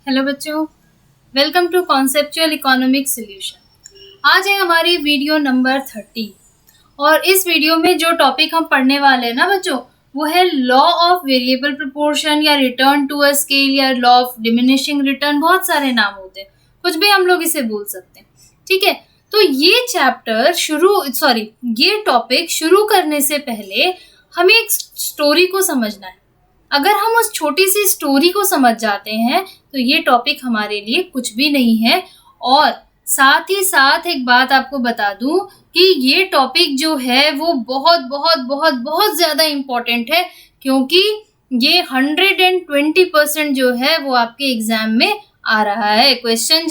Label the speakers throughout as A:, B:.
A: Hello बच्चों, welcome to conceptual economic solution. आज है हमारी वीडियो नंबर 30 और इस वीडियो में जो टॉपिक हम पढ़ने वाले हैं ना बच्चों, वो है लॉ ऑफ वेरिएबल प्रोपोर्शन या रिटर्न टू अ स्केल या लॉ ऑफ डिमिनिशिंग रिटर्न। बहुत सारे नाम होते हैं, कुछ भी हम लोग इसे बोल सकते हैं। ठीक है, तो ये टॉपिक शुरू करने से पहले हमें एक स्टोरी को समझना है। अगर हम उस छोटी सी स्टोरी को समझ जाते हैं तो ये टॉपिक हमारे लिए कुछ भी नहीं है। और साथ ही साथ एक बात आपको बता दूं कि ये टॉपिक जो है वो बहुत बहुत बहुत बहुत ज़्यादा इम्पोर्टेंट है, क्योंकि ये 120% जो है वो आपके एग्जाम में आ रहा है। क्वेश्चन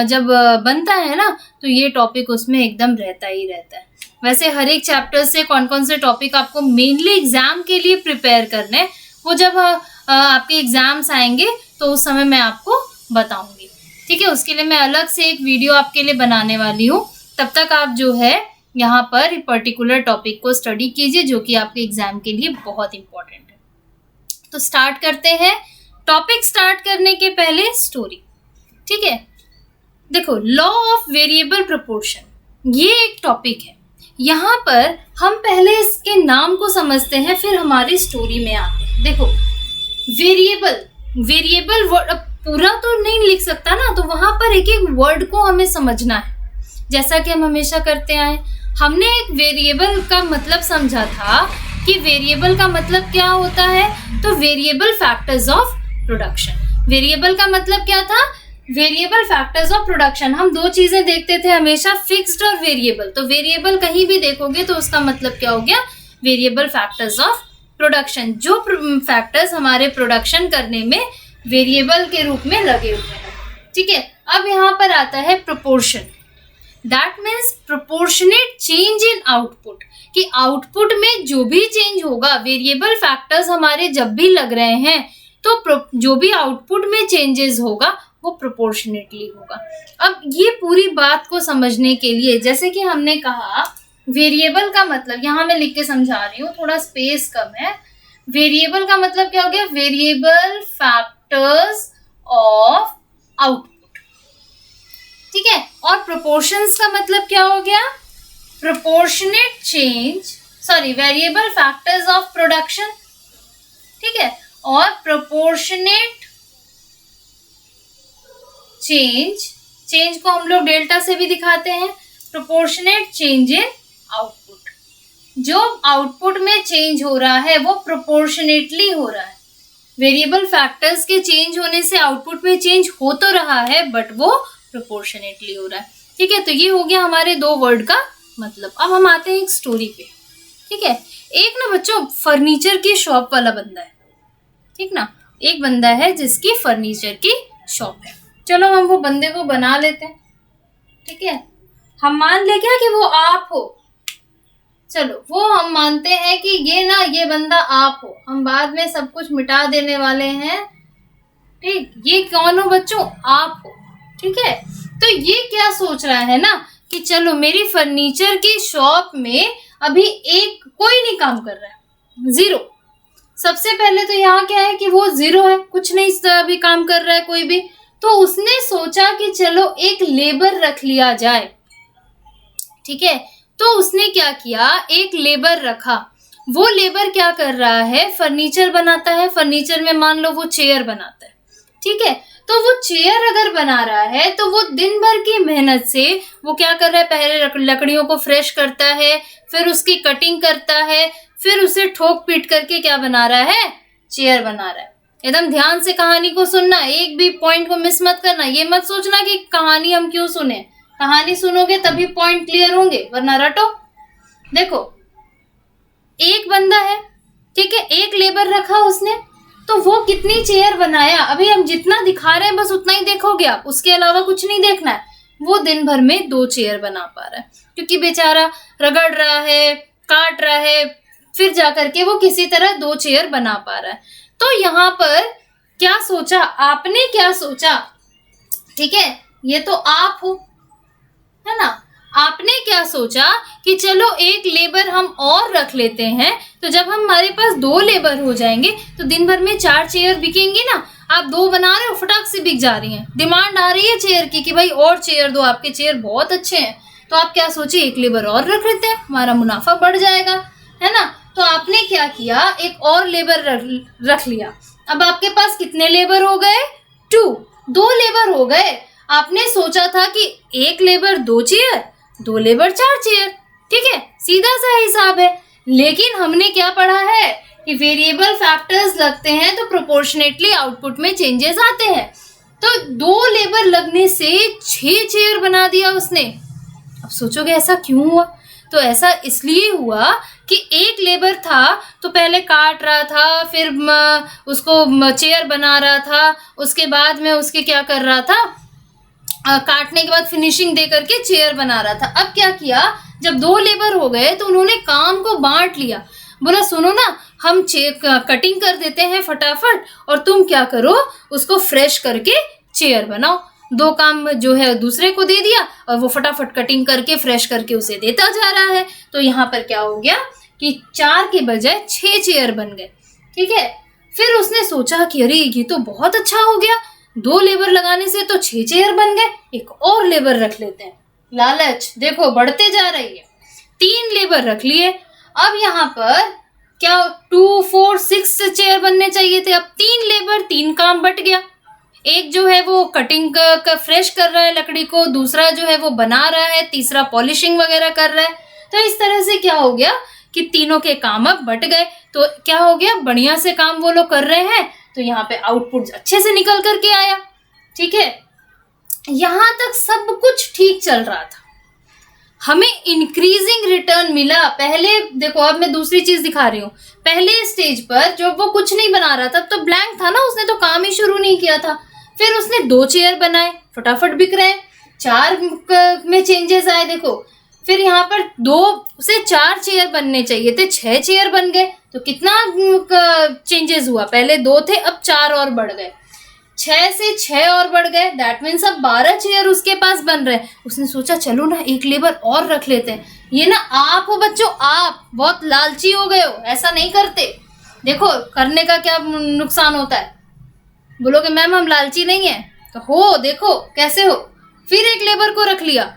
A: जब बनता है ना, तो ये टॉपिक उसमें एकदम रहता ही रहता है। वैसे हर एक चैप्टर से कौन कौन से टॉपिक आपको मेनली एग्जाम के लिए प्रिपेयर करने, वो जब आपके एग्जाम्स आएंगे तो उस समय मैं आपको बताऊंगी। ठीक है, उसके लिए मैं अलग से एक वीडियो आपके लिए बनाने वाली हूँ। तब तक आप जो है यहाँ पर पर्टिकुलर टॉपिक को स्टडी कीजिए, जो कि आपके एग्जाम के लिए बहुत इंपॉर्टेंट है। तो स्टार्ट करते हैं। टॉपिक स्टार्ट करने के पहले स्टोरी। ठीक है, देखो, लॉ ऑफ वेरिएबल प्रोपोर्शन ये एक टॉपिक है। यहाँ पर हम पहले इसके नाम को समझते हैं, फिर हमारी स्टोरी में आते हैं। देखो, वेरिएबल पूरा तो नहीं लिख सकता ना, तो वहां पर एक एक वर्ड को हमें समझना है, जैसा कि हम हमेशा करते आए। हमने एक वेरिएबल का मतलब समझा था कि वेरिएबल का मतलब क्या होता है, तो variable factors of production. Variable का मतलब क्या था? Variable factors of production. हम दो चीजें देखते थे हमेशा, फिक्स्ड और वेरिएबल। तो वेरिएबल कहीं भी देखोगे तो उसका मतलब क्या हो गया? Variable factors of production. जो फैक्टर्स हमारे प्रोडक्शन करने में वेरिएबल के रूप में लगे हुए हैं। ठीक है, अब यहाँ पर आता है proportion. That means proportionate change in output, कि आउटपुट में जो भी चेंज होगा, वेरिएबल फैक्टर्स हमारे जब भी लग रहे हैं, तो जो भी आउटपुट में चेंजेस होगा वो प्रोपोर्शनेटली होगा। अब ये पूरी बात को समझने के लिए, जैसे कि हमने कहा वेरिएबल का मतलब, यहाँ मैं लिख के समझा रही हूँ, थोड़ा स्पेस कम है। वेरिएबल का मतलब क्या हो गया? Variable factors of output. ठीक है, और प्रोपोर्शंस का मतलब क्या हो गया? Variable factors of production. ठीक है, और प्रोपोर्शनेट चेंज को हम लोग डेल्टा से भी दिखाते हैं। प्रोपोर्शनेट चेंज इन आउटपुट, जो आउटपुट में चेंज हो रहा है वो प्रोपोर्शनेटली हो रहा है। वेरिएबल फैक्टर्स के चेंज होने से आउटपुट में चेंज हो तो रहा है, बट वो प्रोपोर्शनेटली हो रहा है। ठीक है, तो ये हो गया हमारे दो वर्ड का मतलब। अब हम आते हैं एक स्टोरी पे। ठीक है, एक ना बच्चों फर्नीचर की शॉप वाला बंदा है। ठीक ना, एक बंदा है जिसकी फर्नीचर की शॉप है। चलो हम वो बंदे को बना लेते हैं। ठीक है, हम मान ले क्या कि वो आप हो। चलो वो हम मानते हैं कि ये बंदा आप हो। हम बाद में सब कुछ मिटा देने वाले हैं। ठीक, ये कौन हो बच्चों? आप हो। ठीक है, तो ये क्या सोच रहा है ना कि चलो मेरी फर्नीचर की शॉप में अभी कोई नहीं काम कर रहा है, जीरो। सबसे पहले तो यहाँ क्या है कि वो जीरो है, कुछ नहीं अभी काम कर रहा है कोई भी। तो उसने सोचा कि चलो एक लेबर रख लिया जाए। ठीक है, तो उसने क्या किया? एक लेबर रखा। वो लेबर क्या कर रहा है? फर्नीचर बनाता है। फर्नीचर में मान लो वो चेयर बनाता है। ठीक है, तो वो चेयर अगर बना रहा है तो वो दिन भर की मेहनत से वो क्या कर रहा है? पहले लकड़ियों को फ्रेश करता है, फिर उसकी कटिंग करता है, फिर उसे ठोक पीट करके क्या बना रहा है? चेयर बना रहा है। एकदम ध्यान से कहानी को सुनना, एक भी पॉइंट को मिस मत करना। ये मत सोचना कि कहानी हम क्यों सुने। कहानी सुनोगे तभी पॉइंट क्लियर होंगे, वरना रटो। देखो, एक बंदा है, ठीक है, एक लेबर रखा उसने, तो वो कितनी चेयर बनाया? अभी हम जितना दिखा रहे हैं बस उतना ही देखोगे आप, उसके अलावा कुछ नहीं देखना है। वो दिन भर में 2 चेयर बना पा रहा है, क्योंकि बेचारा रगड़ रहा है, काट रहा है, फिर जाकर के वो किसी तरह 2 चेयर बना पा रहा है। तो यहाँ पर क्या सोचा आपने? क्या सोचा? ठीक है, ये तो आप हो, है ना। आपने क्या सोचा कि चलो एक लेबर हम और रख लेते हैं, तो जब हमारे पास 2 लेबर हो जाएंगे तो दिन भर में 4 चेयर बिकेंगी ना। आप 2 बना रहे हो, फटाक से बिक जा रही हैं। डिमांड आ रही है चेयर की कि भाई और चेयर दो, आपके चेयर बहुत अच्छे हैं। तो आप क्या सोचिए, एक लेबर और रख लेते हैं, हमारा मुनाफा बढ़ जाएगा, है ना। तो आपने क्या किया, एक और लेबर रख लिया। अब आपके पास कितने लेबर हो गए, 2 लेबर हो गए। आपने सोचा था कि 1 लेबर 2 चेयर, 2 लेबर 4 चेयर, ठीक है, सीधा सा हिसाब है। लेकिन हमने क्या पढ़ा है कि वेरिएबल फैक्टर्स लगते हैं तो प्रोपोर्शनेटली आउटपुट में चेंजेस आते हैं। तो 2 लेबर लगने से 6 चेयर बना दिया उसने। अब सोचोगे ऐसा क्यों हुआ, तो ऐसा इसलिए हुआ कि 1 लेबर था तो पहले काट रहा था, फिर उसको चेयर बना रहा था, उसके बाद में उसके क्या कर रहा था, काटने के बाद फिनिशिंग दे करके चेयर बना रहा था। अब क्या किया, जब 2 लेबर हो गए तो उन्होंने काम को बांट लिया। बोला सुनो ना, हम कटिंग कर देते हैं फटाफट और तुम क्या करो, उसको फ्रेश करके चेयर बनाओ। 2 काम जो है दूसरे को दे दिया और वो फटाफट कटिंग करके फ्रेश करके उसे देता जा रहा है। तो यहाँ पर क्या हो गया कि 4 के बजाय 6 चेयर बन गए, ठीक है। फिर उसने सोचा कि अरे ये तो बहुत अच्छा हो गया, 2 लेबर लगाने से तो 6 चेयर बन गए, एक और लेबर रख लेते हैं। लालच देखो बढ़ते जा रही है। 3 लेबर रख लिए। अब यहाँ पर क्या 2, 4, 6 चेयर बनने चाहिए थे। अब 3 लेबर, 3 काम बट गया। एक जो है वो कटिंग का फ्रेश कर रहा है लकड़ी को, दूसरा जो है वो बना रहा है, तीसरा पॉलिशिंग वगैरह कर रहा है। तो इस तरह से क्या हो गया कि तीनों के काम अब बट गए। तो क्या हो गया, बढ़िया से काम वो लोग कर रहे हैं, तो यहाँ पे आउटपुट अच्छे से निकल करके आया, ठीक है। यहाँ तक सब कुछ ठीक चल रहा था, हमें इंक्रीजिंग रिटर्न मिला। पहले देखो, अब मैं दूसरी चीज दिखा रही हूँ। पहले स्टेज पर जब वो कुछ नहीं बना रहा था तो ब्लैंक था ना, उसने तो काम ही शुरू नहीं किया था। फिर उसने 2 चेयर बनाए, फटाफट बिक रहे हैं। 4 में चेंजेस आए देखो। फिर यहाँ पर 2 से 4 चेयर बनने चाहिए थे, 6 चेयर बन गए। तो कितना चेंजेस हुआ, पहले 2 थे अब 4 और बढ़ गए, 6 से 6 और बढ़ गए। दैट मीन्स अब 12 चेयर उसके पास बन रहे हैं। उसने सोचा चलो ना 1 लेबर और रख लेते हैं। ये ना आप हो बच्चों, आप बहुत लालची हो गए हो, ऐसा नहीं करते। देखो करने का क्या नुकसान होता है। बोलोगे मैम हम लालची नहीं है, तो हो, देखो कैसे हो। फिर 1 लेबर को रख लिया,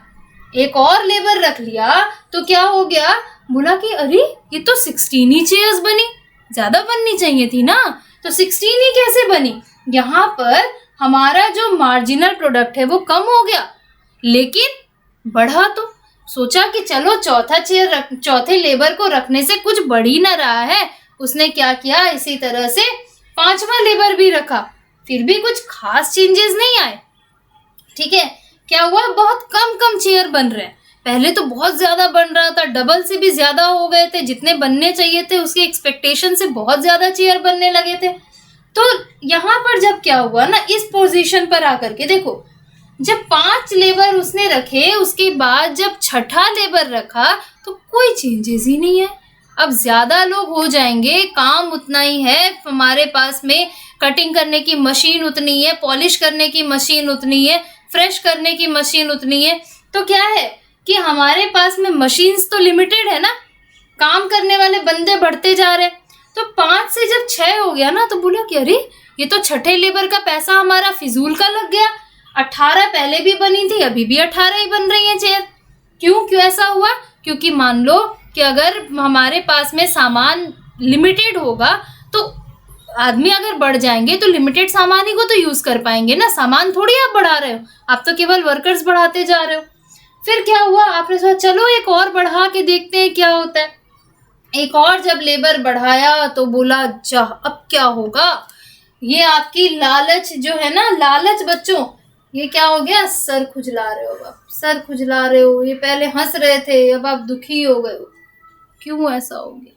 A: एक और लेबर रख लिया, तो क्या हो गया, बोला कि अरे ये तो 16 ही चेयर्स बनी, ज्यादा बननी चाहिए थी ना। तो 16 ही कैसे बनी, यहाँ पर हमारा जो मार्जिनल प्रोडक्ट है वो कम हो गया, लेकिन बढ़ा तो। सोचा कि चलो चौथे लेबर को रखने से कुछ बढ़ ही ना रहा है। उसने क्या किया, इसी तरह से 5वां लेबर भी रखा, फिर भी कुछ खास चेंजेस नहीं आए, ठीक है। क्या हुआ, बहुत कम चेयर बन रहे हैं। पहले तो बहुत ज्यादा बन रहा था, डबल से भी ज्यादा हो गए थे, जितने बनने चाहिए थे उसके एक्सपेक्टेशन से बहुत ज्यादा चेयर बनने लगे थे। तो यहाँ पर जब क्या हुआ ना, इस पोजीशन पर आकर के देखो, जब 5 लेबर उसने रखे, उसके बाद जब 6ठा लेबर रखा तो कोई चेंजेस ही नहीं है। अब ज्यादा लोग हो जाएंगे, काम उतना ही है, हमारे पास में कटिंग करने की मशीन उतनी है, पॉलिश करने की मशीन उतनी है, फ्रेश करने की मशीन उतनी है। तो क्या है कि हमारे पास में मशीन्स तो लिमिटेड है ना, काम करने वाले बंदे बढ़ते जा रहे हैं। तो 5 से जब 6 हो गया ना, तो बोला कि अरे ये तो 6ठे लेबर का पैसा हमारा फिजूल का लग गया। 18 पहले भी बनी थी, अभी भी 18 ही बन रही है चेयर। क्यों ऐसा हुआ, क्योंकि मान लो कि अगर हमारे पास में सामान लिमिटेड होगा तो आदमी अगर बढ़ जाएंगे तो लिमिटेड सामान ही को तो यूज कर पाएंगे ना, सामान थोड़ी आप बढ़ा रहे हो, आप तो केवल वर्कर्स बढ़ाते जा रहे हो। फिर क्या हुआ, आपने सोचा चलो एक और बढ़ा के देखते हैं क्या होता है। एक और जब लेबर बढ़ाया तो बोला जा अब क्या होगा। ये आपकी लालच जो है ना, लालच बच्चों, ये क्या हो गया, सर खुजला रहे हो आप, सर खुजला रहे हो। ये पहले हंस रहे थे, अब आप दुखी हो गए हो, क्यों ऐसा हो गया।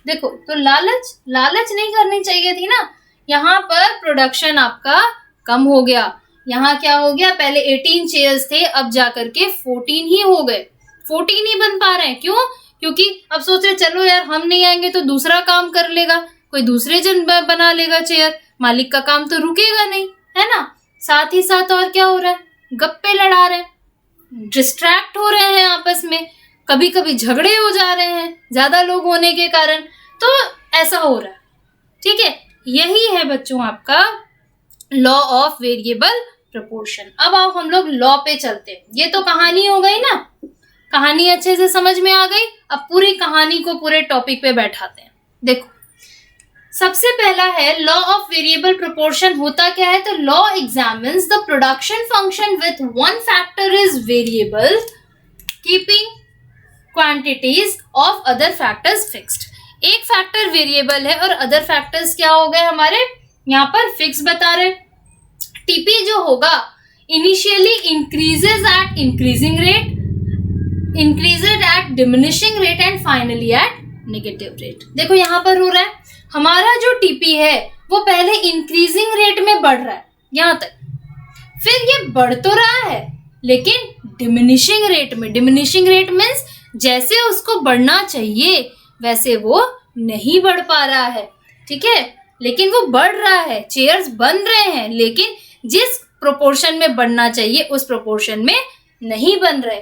A: देखो, तो लालच नहीं करनी चाहिए थी ना। यहाँ पर प्रोडक्शन आपका कम हो गया। यहाँ क्या हो गया, पहले 18 चेयर्स थे, अब जाकर के 14 ही हो गए, 14 ही बन पा रहे हैं। क्यों, क्योंकि अब सोच रहे चलो यार हम नहीं आएंगे तो दूसरा काम कर लेगा, कोई दूसरे जन बना लेगा चेयर, मालिक का काम तो रुकेगा नहीं, है ना। साथ ही साथ और क्या हो रहा है, गप्पे लड़ा रहे हैं, डिस्ट्रैक्ट हो रहे हैं आपस में, कभी कभी झगड़े हो जा रहे हैं ज्यादा लोग होने के कारण। तो ऐसा हो रहा है, ठीक है। यही है बच्चों आपका लॉ ऑफ वेरिएबल प्रोपोर्शन। अब आओ हम लोग लॉ पे चलते हैं। ये तो कहानी हो गई ना, कहानी अच्छे से समझ में आ गई। अब पूरी कहानी को पूरे टॉपिक पे बैठाते हैं। देखो, सबसे पहला है लॉ ऑफ वेरिएबल प्रोपोर्शन होता क्या है? तो law examines the production function with one factor is variable keeping quantities of other factors fixed. एक फैक्टर वेरिएबल है और अदर फैक्टर्स क्या हो गए हमारे यहाँ पर फिक्स बता रहे। टीपी जो होगा initially increases at increasing rate, increases at diminishing rate and finally at negative rate. देखो यहाँ पर हो रहा है हमारा जो टीपी है वो पहले इंक्रीजिंग रेट में बढ़ रहा है यहाँ तक, फिर ये बढ़ तो रहा है लेकिन डिमिनिशिंग रेट में। डिमिनिशिंग रेट मीन्स जैसे उसको बढ़ना चाहिए वैसे वो नहीं बढ़ पा रहा है, ठीक है, लेकिन वो बढ़ रहा है, चेयर्स बन रहे हैं, लेकिन जिस प्रोपोर्शन में बढ़ना चाहिए उस प्रोपोर्शन में नहीं बन रहे,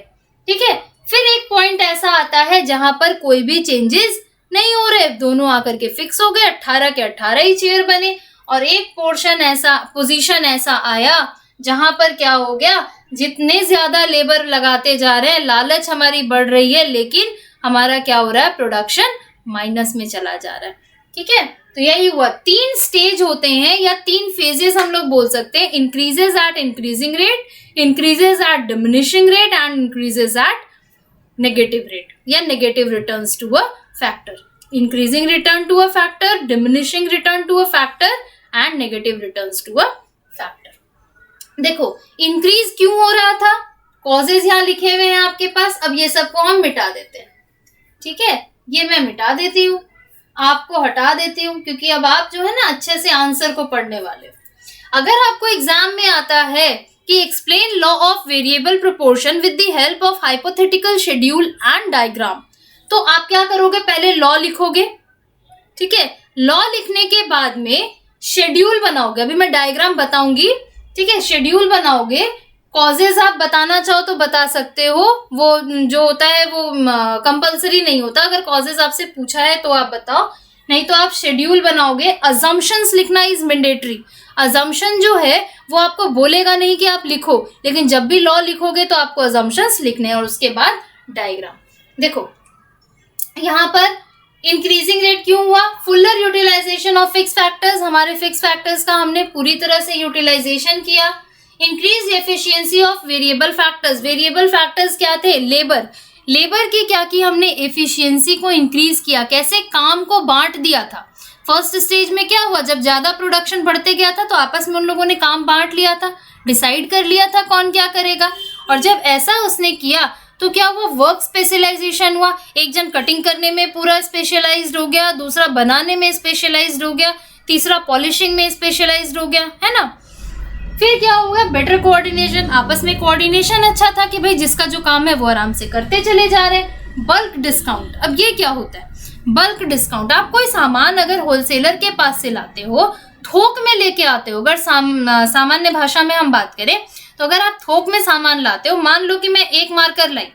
A: ठीक है। फिर एक पॉइंट ऐसा आता है जहां पर कोई भी चेंजेस नहीं हो रहे, दोनों आकर के फिक्स हो गए, 18 के 18 ही चेयर बने। और एक पोजीशन ऐसा आया जहां पर क्या हो गया, जितने ज्यादा लेबर लगाते जा रहे हैं, लालच हमारी बढ़ रही है, लेकिन हमारा क्या हो रहा है, प्रोडक्शन माइनस में चला जा रहा है, ठीक है। तो यही हुआ। 3 स्टेज होते हैं या 3 फेजेस हम लोग बोल सकते हैं, increases at increasing rate, increases at diminishing rate and increases at negative rate या negative returns to a factor. Increasing return to a factor, diminishing return to a factor and negative returns to a factor. देखो increase क्यों हो रहा था, causes यहाँ लिखे हुए हैं आपके पास। अब ये सबको हम मिटा देते हैं, ठीक है, ये मैं मिटा देती हूँ, आपको हटा देती हूँ, क्योंकि अब आप जो है ना अच्छे से आंसर को पढ़ने वाले हो। अगर आपको एग्जाम में आता है कि explain law of variable proportion with the help of hypothetical schedule and diagram, तो आप क्या करोगे, पहले लॉ लिखोगे, ठीक है, लॉ लिखने के बाद में शेड्यूल बनाओगे। अभी मैं डायग्राम बताऊंगी, ठीक है, शेड्यूल बनाओगे। कॉजेज आप बताना चाहो तो बता सकते हो, वो जो होता है वो कंपलसरी नहीं होता। अगर कॉजेज आपसे पूछा है तो आप बताओ, नहीं तो आप शेड्यूल बनाओगे। अजम्पशंस लिखना इज मैंडेटरी। अजम्पशन जो है वो आपको बोलेगा नहीं कि आप लिखो, लेकिन जब भी लॉ लिखोगे तो आपको अजम्पशंस लिखने हैं और उसके बाद डायग्राम। देखो यहाँ पर इंक्रीजिंग रेट क्यों हुआ, fuller utilisation of fix factors, हमारे फिक्स फैक्टर्स का हमने पूरी तरह से यूटिलाइजेशन किया। Increase efficiency of variable factors, variable factors क्या थे, लेबर, लेबर की क्या की हमने, एफिशिएंसी को इंक्रीज किया। कैसे, काम को बांट दिया था। फर्स्ट स्टेज में क्या हुआ, जब ज्यादा प्रोडक्शन बढ़ते गया था तो आपस में उन लोगों ने काम बांट लिया था, डिसाइड कर लिया था कौन क्या करेगा। और जब ऐसा उसने किया तो क्या वो वर्क स्पेशलाइजेशन हुआ, एक जन कटिंग करने में पूरा स्पेशलाइज्ड हो गया, दूसरा बनाने में स्पेशलाइज्ड हो गया, तीसरा पॉलिशिंग में स्पेशलाइज्ड हो गया, है ना। फिर क्या हो गया, बेटर कोऑर्डिनेशन, आपस में कोऑर्डिनेशन अच्छा था कि भाई जिसका जो काम है वो आराम से करते चले जा रहे हैं। बल्क डिस्काउंट, अब ये क्या होता है, बल्क डिस्काउंट, आप कोई सामान अगर होलसेलर के पास से लाते हो, थोक में लेके आते हो, अगर सामान्य भाषा में हम बात करें तो अगर आप थोक में सामान लाते हो, मान लो कि मैं एक मार्कर लाई,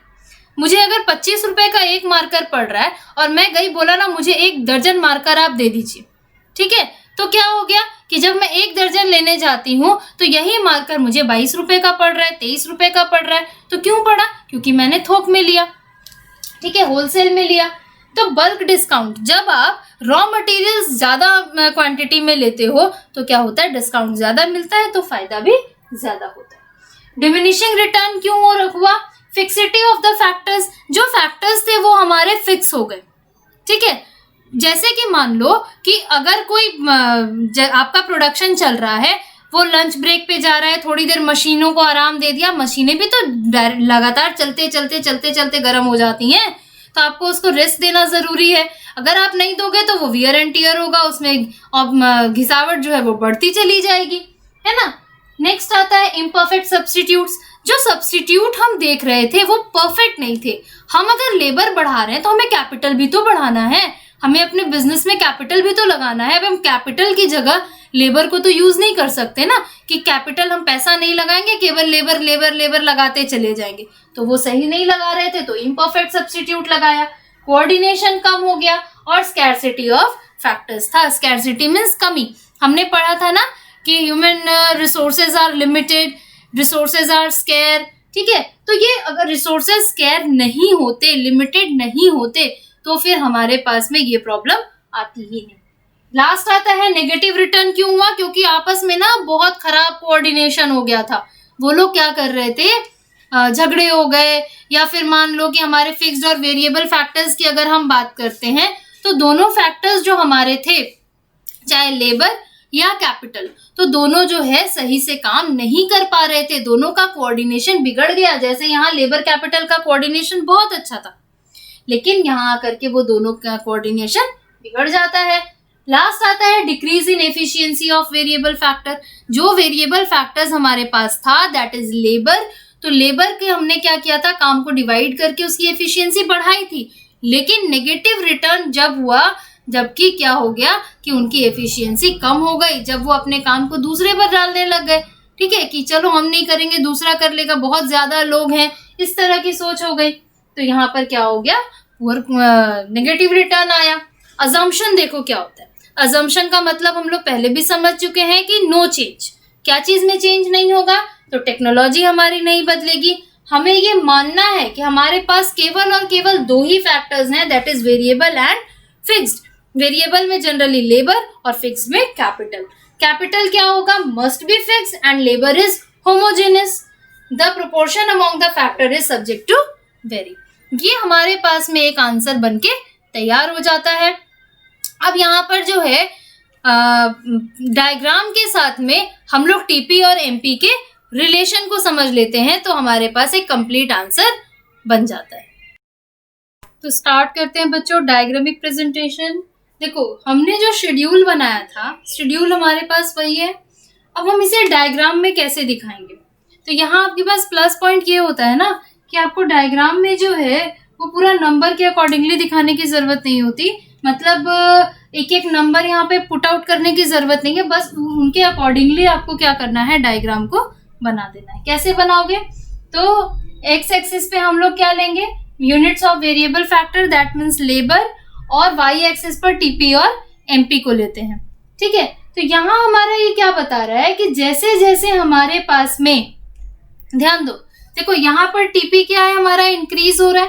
A: मुझे अगर 25 रुपए का एक मार्कर पड़ रहा है और मैं गई बोला ना मुझे 1 दर्जन मार्कर आप दे दीजिए, ठीक है, तो क्या हो गया कि जब मैं 1 दर्जन लेने जाती हूँ तो यही मार्कर मुझे 22 रुपए का पड़ रहा है, 23 रुपए का पड़ रहा है। तो क्यों पड़ा, क्योंकि मैंने थोक में लिया, ठीक है, होलसेल में लिया। तो बल्क डिस्काउंट, जब आप रॉ मटेरियल्स ज्यादा क्वांटिटी में लेते हो तो क्या होता है, डिस्काउंट ज्यादा मिलता है तो फायदा भी ज्यादा होता है। डिमिनिशिंग रिटर्न क्यों हुआ, फिक्सिटी ऑफ द फैक्टर्स, जो फैक्टर्स थे वो हमारे फिक्स हो गए, ठीक है। जैसे कि मान लो कि अगर कोई आपका प्रोडक्शन चल रहा है, वो लंच ब्रेक पे जा रहा है, थोड़ी देर मशीनों को आराम दे दिया, मशीनें भी तो लगातार चलते गर्म हो जाती हैं, तो आपको उसको रेस्ट देना जरूरी है। अगर आप नहीं दोगे तो वो वियर एंड टियर होगा, उसमें घिसावट जो है वो बढ़ती चली जाएगी, है ना। नेक्स्ट आता है इम्परफेक्ट सब्स्टिट्यूट्स, जो सब्स्टिट्यूट हम देख रहे थे वो परफेक्ट नहीं थे। हम अगर लेबर बढ़ा रहे हैं तो हमें कैपिटल भी तो बढ़ाना है, हमें अपने बिजनेस में कैपिटल भी तो लगाना है। अब हम कैपिटल की जगह लेबर को तो यूज नहीं कर सकते ना, कि कैपिटल हम पैसा नहीं लगाएंगे, केवल लेबर लेबर लेबर लगाते चले जाएंगे, तो वो सही नहीं लगा रहे थे, तो इम्परफेक्ट सब्स्टिट्यूट लगाया। कोऑर्डिनेशन कम हो गया और स्कैरसिटी ऑफ फैक्टर्स था। स्कैरसिटी मीन्स कमी, हमने पढ़ा था ना कि human resources are limited, resources are scarce, ठीक है। तो ये अगर रिसोर्सेज स्केयर नहीं होते, लिमिटेड नहीं होते, तो फिर हमारे पास में ये प्रॉब्लम आती ही नहीं। लास्ट आता है नेगेटिव रिटर्न। क्यों हुआ? क्योंकि आपस में ना बहुत खराब कोऑर्डिनेशन हो गया था। वो लोग क्या कर रहे थे, झगड़े हो गए, या फिर मान लो कि हमारे फिक्स्ड और वेरिएबल फैक्टर्स की अगर हम बात करते हैं, तो दोनों फैक्टर्स जो हमारे थे, चाहे लेबर या कैपिटल, तो दोनों जो है सही से काम नहीं कर पा रहे थे, दोनों का कोऑर्डिनेशन बिगड़ गया। जैसे यहाँ लेबर कैपिटल का कोऑर्डिनेशन बहुत अच्छा था, लेकिन यहाँ आकर के वो दोनों का कोऑर्डिनेशन बिगड़ जाता है। लास्ट आता है decrease in efficiency of variable factor. जो वेरिएबल फैक्टर्स हमारे पास था, दैट इज लेबर, तो लेबर के हमने क्या किया था, काम को डिवाइड करके उसकी एफिशिएंसी बढ़ाई थी, लेकिन नेगेटिव रिटर्न जब हुआ, जबकि क्या हो गया कि उनकी एफिशिएंसी कम हो गई, जब वो अपने काम को दूसरे पर डालने लग गए, ठीक है, कि चलो हम नहीं करेंगे, दूसरा कर लेगा, बहुत ज्यादा लोग हैं, इस तरह की सोच हो गई। तो यहाँ पर क्या हो गया, पुअर नेगेटिव रिटर्न आया। अजम्पशन देखो क्या होता है। अजम्पशन का मतलब हम लोग पहले भी समझ चुके हैं कि नो चेंज। क्या चीज में चेंज नहीं होगा? तो टेक्नोलॉजी हमारी नहीं बदलेगी। हमें ये मानना है कि हमारे पास केवल और केवल दो ही फैक्टर्स हैं, that is variable and fixed. वेरिएबल में जनरली लेबर और फिक्स्ड में कैपिटल। कैपिटल क्या होगा? Must be fixed and labour is homogenous. The proportion among the factor is subject to vary. ये हमारे पास में एक आंसर बनके तैयार हो जाता है। अब यहाँ पर जो है डायग्राम के साथ में हम लोग टीपी और एमपी के रिलेशन को समझ लेते हैं, तो हमारे पास एक कंप्लीट आंसर बन जाता है। तो स्टार्ट करते हैं बच्चों डायग्रामिक प्रेजेंटेशन। देखो हमने जो शेड्यूल बनाया था, शेड्यूल हमारे पास वही है। अब हम इसे डायग्राम में कैसे दिखाएंगे? तो यहाँ आपके पास प्लस पॉइंट ये होता है ना कि आपको डायग्राम में जो है वो पूरा नंबर के अकॉर्डिंगली दिखाने की जरूरत नहीं होती। मतलब एक एक नंबर यहाँ पे पुट आउट करने की जरूरत नहीं है, बस उनके अकॉर्डिंगली आपको क्या करना है, डायग्राम को बना देना है। कैसे बनाओगे? तो एक्स एक्सिस पे हम लोग क्या लेंगे, units of variable factor, that means labour, और वाई एक्सिस पर टीपी और एमपी को लेते हैं, ठीक है। तो यहाँ हमारा ये क्या बता रहा है कि जैसे जैसे हमारे पास में, ध्यान दो, देखो यहाँ पर टीपी क्या है हमारा, इंक्रीज हो रहा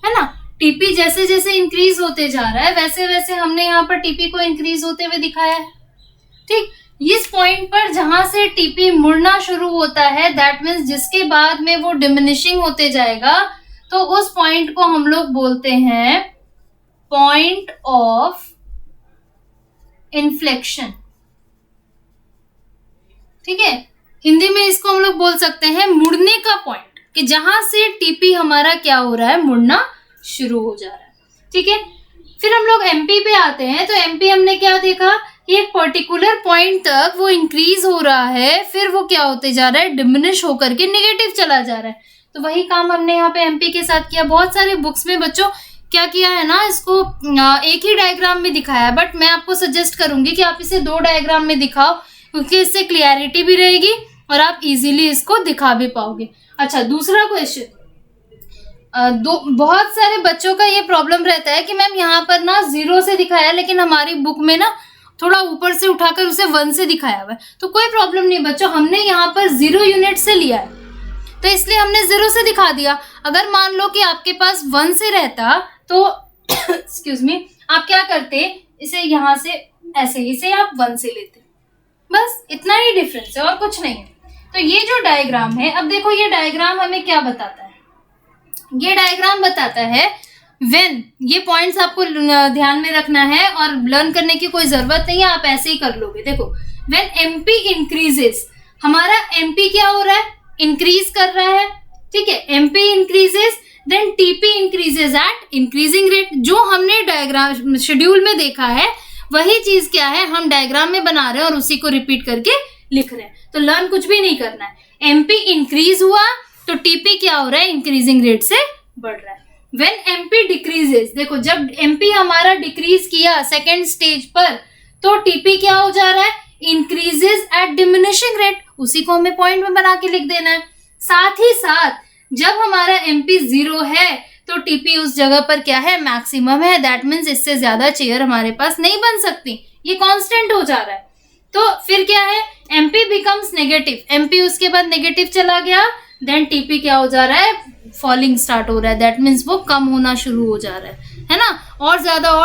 A: है ना। टीपी जैसे जैसे इंक्रीज होते जा रहा है, वैसे वैसे हमने यहाँ पर टीपी को इंक्रीज होते हुए दिखाया है, ठीक। इस पॉइंट पर जहां से टीपी मुड़ना शुरू होता है, दैट मीन्स जिसके बाद में वो डिमिनिशिंग होते जाएगा, तो उस पॉइंट को हम लोग बोलते हैं पॉइंट ऑफ इन्फ्लेक्शन, ठीक है। हिंदी में इसको हम लोग बोल सकते हैं मुड़ने का पॉइंट, कि जहां से टीपी हमारा क्या हो रहा है, मुड़ना शुरू हो जा रहा है, ठीक है। फिर हम लोग एमपी पे आते हैं। तो एमपी हमने क्या देखा कि एक पर्टिकुलर पॉइंट तक वो इंक्रीज हो रहा है, फिर वो क्या होते जा रहा है, डिमिनिश होकर के नेगेटिव चला जा रहा है। तो वही काम हमने यहाँ पे एमपी के साथ किया। बहुत सारे बुक्स में बच्चों क्या किया है ना, इसको एक ही डायग्राम में दिखाया है, बट मैं आपको सजेस्ट करूंगी कि आप इसे दो डायग्राम में दिखाओ, क्योंकि इससे क्लियरिटी भी रहेगी और आप इजीली इसको दिखा भी पाओगे। अच्छा, दूसरा क्वेश्चन, बहुत सारे बच्चों का ये प्रॉब्लम रहता है कि मैम यहाँ पर ना 0 से दिखाया, लेकिन हमारी बुक में ना थोड़ा ऊपर से उठाकर उसे 1 से दिखाया हुआ है। तो कोई प्रॉब्लम नहीं बच्चों, हमने यहाँ पर 0 यूनिट से लिया है, तो इसलिए हमने 0 से दिखा दिया। अगर मान लो कि आपके पास 1 से रहता तो एक्सक्यूज मी, आप क्या करते, इसे यहाँ से ऐसे, इसे आप 1 से लेते, बस इतना ही डिफरेंस है और कुछ नहीं है। तो ये जो डायग्राम है, अब देखो ये डायग्राम हमें क्या बताता है, ये डायग्राम बताता है व्हेन, ये पॉइंट्स आपको ध्यान में रखना है और लर्न करने की कोई जरूरत नहीं है, आप ऐसे ही कर लोगे। देखो व्हेन एमपी इंक्रीजेस, हमारा एमपी क्या हो रहा है, इंक्रीज कर रहा है, ठीक है। MP increases then TP increases at increasing rate. जो हमने डायग्राम शेड्यूल में देखा है वही चीज क्या है, हम डायग्राम में बना रहे हैं और उसी को रिपीट करके लिख रहे हैं। तो लर्न कुछ भी नहीं करना है। एमपी इंक्रीज हुआ तो टीपी क्या हो रहा है, इंक्रीजिंग रेट से बढ़ रहा है। व्हेन एमपी डिक्रीजेस, देखो जब एमपी हमारा डिक्रीज किया सेकेंड स्टेज पर, तो टीपी क्या हो जा रहा है, इंक्रीजेस एट डिमिनिशिंग रेट। उसी को हमें पॉइंट में बना के लिख देना है। साथ ही साथ जब हमारा एमपी 0 है तो टीपी उस जगह पर क्या है, मैक्सिमम है, दैट मीन्स इससे ज्यादा चेयर हमारे पास नहीं बन सकती, ये कांस्टेंट हो जा रहा है। तो फिर क्या है, MP बिकम्स नेगेटिव, MP उसके बाद नेगेटिव चला गया, देन TP क्या हो जा रहा है, फॉलिंग स्टार्ट हो रहा है, दैट मीन्स वो कम होना शुरू हो जा रहा है ना। और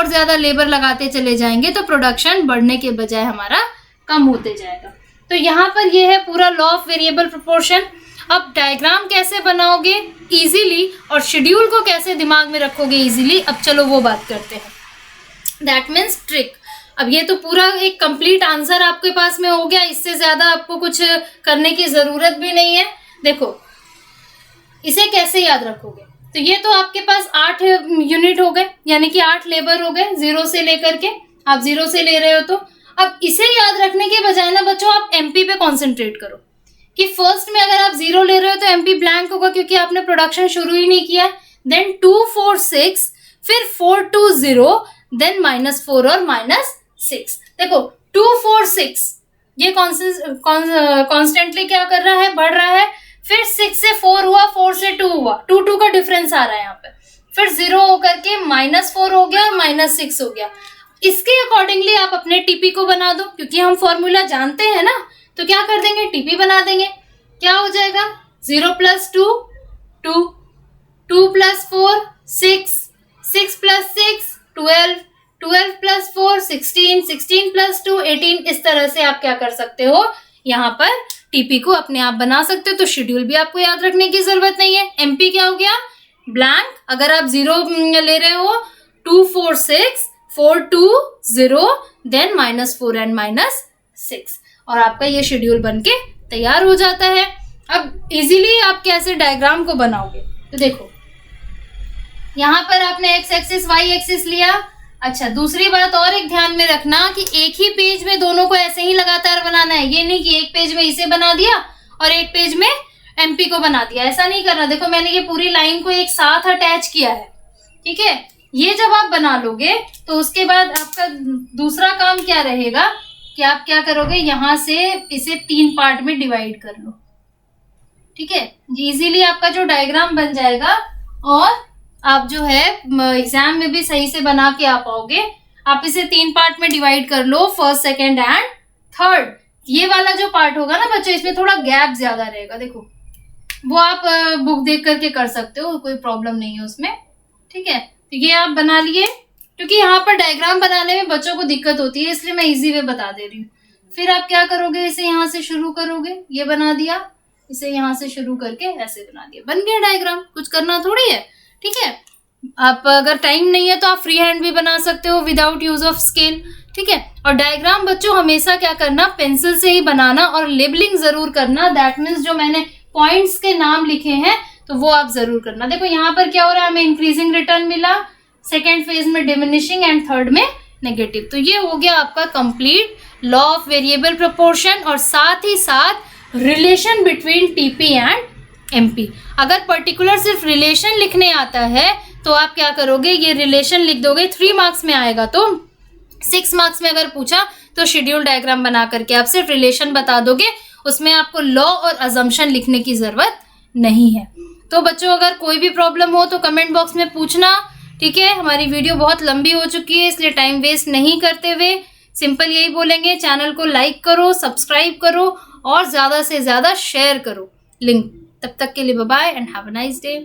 A: ज्यादा लेबर लगाते चले जाएंगे तो प्रोडक्शन बढ़ने के बजाय हमारा कम होते जाएगा। तो यहाँ पर ये है पूरा लॉ ऑफ वेरिएबल प्रोपोर्शन। अब डायग्राम कैसे बनाओगे इजीली और शेड्यूल को कैसे दिमाग में रखोगे इजीली, अब चलो वो बात करते हैं, दैट मीन्स ट्रिक। अब ये तो पूरा एक कंप्लीट आंसर आपके पास में हो गया, इससे ज्यादा आपको कुछ करने की जरूरत भी नहीं है। देखो इसे कैसे याद रखोगे, तो ये तो आपके पास 8 यूनिट हो गए, यानी कि 8 लेबर हो गए 0 से लेकर के, आप 0 से ले रहे हो। तो अब इसे याद रखने के बजाय ना बच्चों आप MP पे कॉन्सेंट्रेट करो, कि फर्स्ट में अगर आप 0 ले रहे हो तो MP ब्लैंक होगा क्योंकि आपने प्रोडक्शन शुरू ही नहीं किया। देन 2 4 6, फिर 4 2 0, देन -4 और -6। देखो 2 4 6 ये कॉन्स्टेंटली क्या कर रहा है, बढ़ रहा है। फिर 6 से 4 हुआ, 4 से 2 हुआ, 2 2 का डिफरेंस आ रहा है यहाँ पे। फिर 0 होकर के -4 हो गया और -6 हो गया। इसके अकॉर्डिंगली आप अपने TP को बना दो, क्योंकि हम फॉर्मूला जानते हैं ना, तो क्या कर देंगे, TP बना देंगे। क्या हो जाएगा, 0 + 2 2, 2 + 4 6, 6 + 6 12, 12 + 4 16, 16 + 2 18। इस तरह से आप क्या कर सकते हो, यहाँ पर TP को अपने आप बना सकते हो। तो शेड्यूल भी आपको याद रखने की जरूरत नहीं है। MP क्या हो गया, ब्लैंक। अगर आप 0 ले रहे हो, 2 4 6 4 2 0, देन -4 एंड -6, और आपका ये शेड्यूल बनके तैयार हो जाता है। अब इजीली आप कैसे डायग्राम को बनाओगे, तो देखो यहाँ पर आपने x एक्सिस y एक्सिस लिया। अच्छा, दूसरी बात और एक ध्यान में रखना कि एक ही पेज में दोनों को ऐसे ही लगातार बनाना है। ये नहीं कि एक पेज में इसे बना दिया और एक पेज में MP को बना दिया, ऐसा नहीं करना। देखो मैंने ये पूरी लाइन को एक साथ अटैच किया है, ठीक है। ये जब आप बना लोगे तो उसके बाद आपका दूसरा काम क्या रहेगा कि आप क्या करोगे, यहाँ से इसे 3 पार्ट में डिवाइड कर लो, ठीक है। इजीली आपका जो डायग्राम बन जाएगा और आप जो है एग्जाम में भी सही से बना के आ पाओगे। आप इसे 3 पार्ट में डिवाइड कर लो, फर्स्ट सेकेंड एंड थर्ड। ये वाला जो पार्ट होगा ना बच्चों, इसमें थोड़ा गैप ज्यादा रहेगा, देखो वो आप बुक देख करके कर सकते हो, कोई प्रॉब्लम नहीं है उसमें, ठीक है। तो ये आप बना लिए, क्योंकि यहाँ पर डायग्राम बनाने में बच्चों को दिक्कत होती है, इसलिए मैं इजी वे बता दे रही हूँ। फिर आप क्या करोगे, इसे यहाँ से शुरू करोगे, ये बना दिया, इसे यहाँ से शुरू करके ऐसे बना दिया, बन गया डायग्राम। कुछ करना थोड़ी है, ठीक है। आप अगर टाइम नहीं है तो आप फ्री हैंड भी बना सकते हो विदाउट यूज ऑफ स्केल, ठीक है। और डायग्राम बच्चों हमेशा क्या करना, पेंसिल से ही बनाना और लेबलिंग जरूर करना। दैट मीन्स जो मैंने पॉइंट्स के नाम लिखे हैं तो वो आप जरूर करना। देखो यहाँ पर क्या हो रहा है, हमें इंक्रीजिंग रिटर्न मिला, सेकेंड फेज में डिमिनिशिंग एंड थर्ड में नेगेटिव। तो ये हो गया आपका complete law of variable proportion और साथ ही साथ relation between TP and MP। अगर पर्टिकुलर सिर्फ रिलेशन लिखने आता है तो आप क्या करोगे, ये रिलेशन लिख दोगे, 3 मार्क्स में आएगा। तो 6 मार्क्स में अगर पूछा तो शेड्यूल डायग्राम बना करके आप सिर्फ रिलेशन बता दोगे, उसमें आपको लॉ और अजम्पशन लिखने की जरूरत नहीं है। तो बच्चों अगर कोई भी प्रॉब्लम हो तो कमेंट बॉक्स में पूछना, ठीक है। हमारी वीडियो बहुत लंबी हो चुकी है, इसलिए टाइम वेस्ट नहीं करते हुए सिंपल यही बोलेंगे, चैनल को लाइक करो, सब्सक्राइब करो और ज़्यादा से ज़्यादा शेयर करो लिंक। तब तक के लिए bye bye and have a nice day.